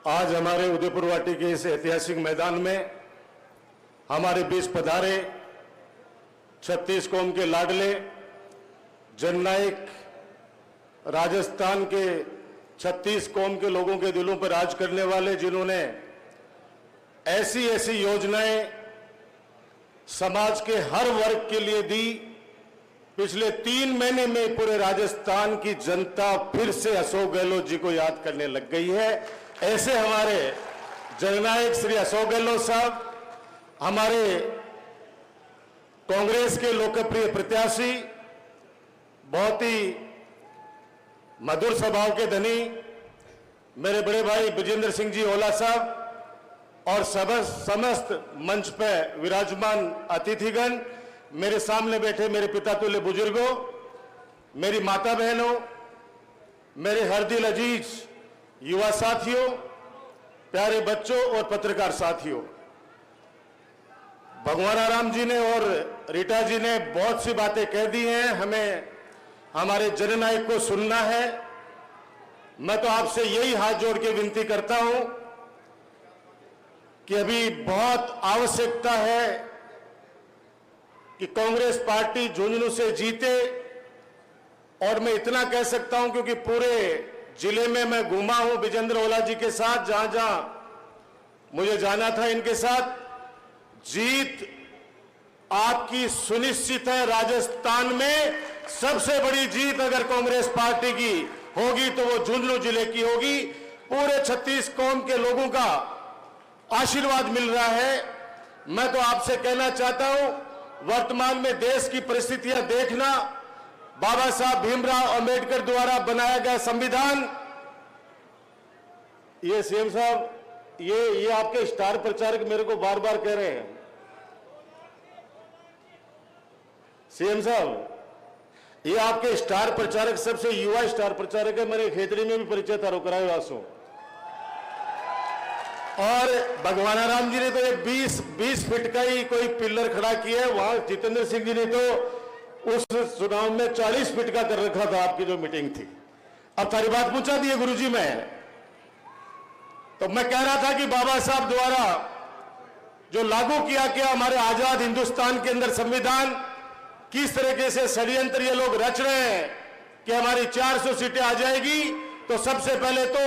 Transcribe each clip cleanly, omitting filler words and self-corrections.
आज हमारे उदयपुर वाटी के इस ऐतिहासिक मैदान में हमारे बीच पधारे 36 कौम के लाडले जननायक राजस्थान के 36 कौम के लोगों के दिलों पर राज करने वाले, जिन्होंने ऐसी ऐसी योजनाएं समाज के हर वर्ग के लिए दी। पिछले 3 महीने में पूरे राजस्थान की जनता फिर से अशोक गहलोत जी को याद करने लग गई है। ऐसे हमारे जननायक श्री अशोक गहलोत साहब, हमारे कांग्रेस के लोकप्रिय प्रत्याशी, बहुत ही मधुर स्वभाव के धनी मेरे बड़े भाई विजेंद्र सिंह जी ओला साहब, और समस्त मंच पर विराजमान अतिथिगण, मेरे सामने बैठे मेरे पिता तुल्य बुजुर्गों, मेरी माता बहनों, मेरे हर दिल अजीज युवा साथियों, प्यारे बच्चों और पत्रकार साथियों, भगवान आराम जी ने और रीटा जी ने बहुत सी बातें कह दी हैं। हमें हमारे जननायक को सुनना है। मैं तो आपसे यही हाथ जोड़ के विनती करता हूं कि अभी बहुत आवश्यकता है कि कांग्रेस पार्टी झुंझुनू से जीते। और मैं इतना कह सकता हूं क्योंकि पूरे जिले में मैं घूमा हूं विजेंद्र ओला जी के साथ, जहां जहां मुझे जाना था इनके साथ। जीत आपकी सुनिश्चित है। राजस्थान में सबसे बड़ी जीत अगर कांग्रेस पार्टी की होगी तो वो झुंझुनू जिले की होगी। पूरे 36 कौम के लोगों का आशीर्वाद मिल रहा है। मैं तो आपसे कहना चाहता हूं, वर्तमान में देश की परिस्थितियां देखना, बाबा साहब भीमराव अंबेडकर द्वारा बनाया गया संविधान, ये सीएम साहब, ये आपके स्टार प्रचारक मेरे को बार बार कह रहे हैं। सीएम साहब, ये आपके स्टार प्रचारक सबसे युवा स्टार प्रचारक है। मेरे खेतड़ी में भी परिचय था रोकरावासों। और भगवान राम जी ने तो ये 20 फीट का ही कोई पिलर खड़ा किया है। वहां जितेंद्र सिंह जी ने तो उस चुनाव में 40 फीट का कर रखा था। आपकी जो मीटिंग थी, अब सारी बात पूछा दी है गुरुजी में। तो मैं कह रहा था कि बाबा साहब द्वारा जो लागू किया गया हमारे आजाद हिंदुस्तान के अंदर संविधान, किस तरीके से षड्यंत्र ये लोग रच रहे हैं कि हमारी 400 सीटें आ जाएगी तो सबसे पहले तो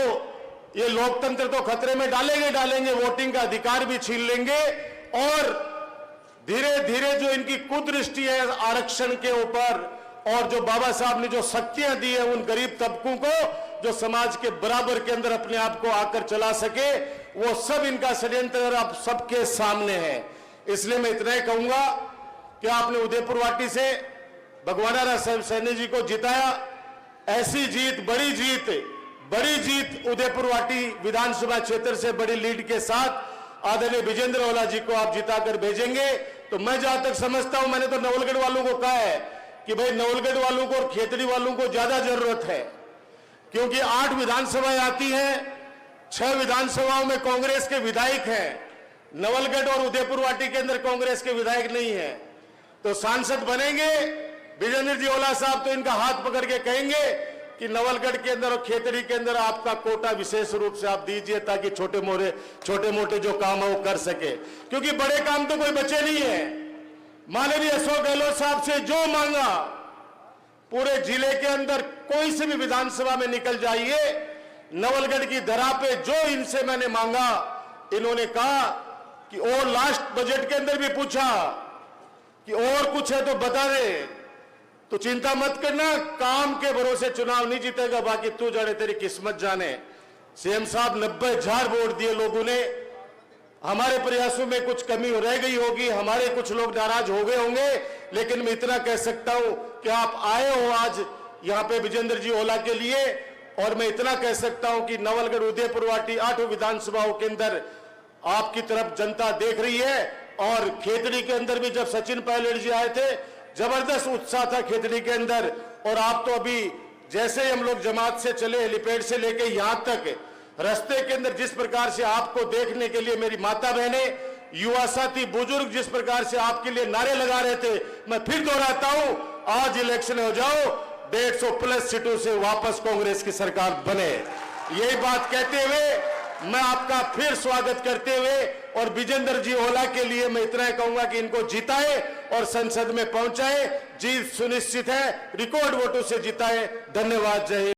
ये लोकतंत्र तो खतरे में डालेंगे, वोटिंग का अधिकार भी छीन लेंगे। और धीरे धीरे जो इनकी कुदृष्टि है आरक्षण के ऊपर, और जो बाबा साहब ने जो शक्तियां दी है उन गरीब तबकों को, जो समाज के बराबर के अंदर अपने आप को आकर चला सके, वो सब इनका षड्यंत्र अब सबके सामने है। इसलिए मैं इतना ही कहूंगा कि आपने उदयपुर वाटी से भगवान सैनी जी को जिताया। ऐसी जीत, बड़ी जीत उदयपुर वाटी विधानसभा क्षेत्र से बड़ी लीड के साथ आदरणीय विजेंद्र ओला जी को आप जिताकर भेजेंगे। तो मैं जहां तक समझता हूं, मैंने तो नवलगढ़ वालों को कहा है कि भाई नवलगढ़ वालों को और खेतड़ी वालों को ज्यादा जरूरत है, क्योंकि 8 विधानसभाएं आती हैं, 6 विधानसभाओं में कांग्रेस के विधायक हैं। नवलगढ़ और उदयपुर वाटी के अंदर कांग्रेस के विधायक नहीं है। तो सांसद बनेंगे विजेंद्र जी ओला साहब तो इनका हाथ पकड़ के कहेंगे कि नवलगढ़ के अंदर और खेतड़ी के अंदर आपका कोटा विशेष रूप से आप दीजिए, ताकि छोटे मोटे जो काम है वो कर सके, क्योंकि बड़े काम तो कोई बचे नहीं है। माननीय अशोक गहलोत साहब से जो मांगा, पूरे जिले के अंदर कोई से भी विधानसभा में निकल जाइए, नवलगढ़ की धरा पे जो इनसे मैंने मांगा, इन्होंने कहा कि और लास्ट बजट के अंदर भी पूछा कि और कुछ है तो बता दे। तो चिंता मत करना, काम के भरोसे चुनाव नहीं जीतेगा, बाकी तू जाने तेरी किस्मत जाने। सीएम साहब 90,000 वोट दिए लोगों ने। हमारे प्रयासों में कुछ कमी रह गई होगी, हमारे कुछ लोग नाराज हो गए होंगे, लेकिन मैं इतना कह सकता हूं कि आप आए हो आज यहां पे विजेंद्र जी ओला के लिए। और मैं इतना कह सकता हूं कि नवलगढ़, उदयपुर वाटी 8 विधानसभाओं के अंदर आपकी तरफ जनता देख रही है। और खेतड़ी के अंदर भी जब सचिन पायलट जी आए थे, जबरदस्त उत्साह था खेतड़ी के अंदर। और आप तो अभी जैसे ही हम लोग जमात से चले, हेलीपैड से लेके यहां तक रास्ते के अंदर जिस प्रकार से आपको देखने के लिए मेरी माता बहने, युवा साथी, बुजुर्ग जिस प्रकार से आपके लिए नारे लगा रहे थे, मैं फिर दोहराता हूं, आज इलेक्शन हो जाओ, 150 प्लस सीटों से वापस कांग्रेस की सरकार बने। यही बात कहते हुए मैं आपका फिर स्वागत करते हुए और विजेंद्र जी ओला के लिए मैं इतना ही कहूंगा कि इनको जिताए और संसद में पहुंचाए। जीत सुनिश्चित है, रिकॉर्ड वोटों से जिताए। धन्यवाद। जय हिंद।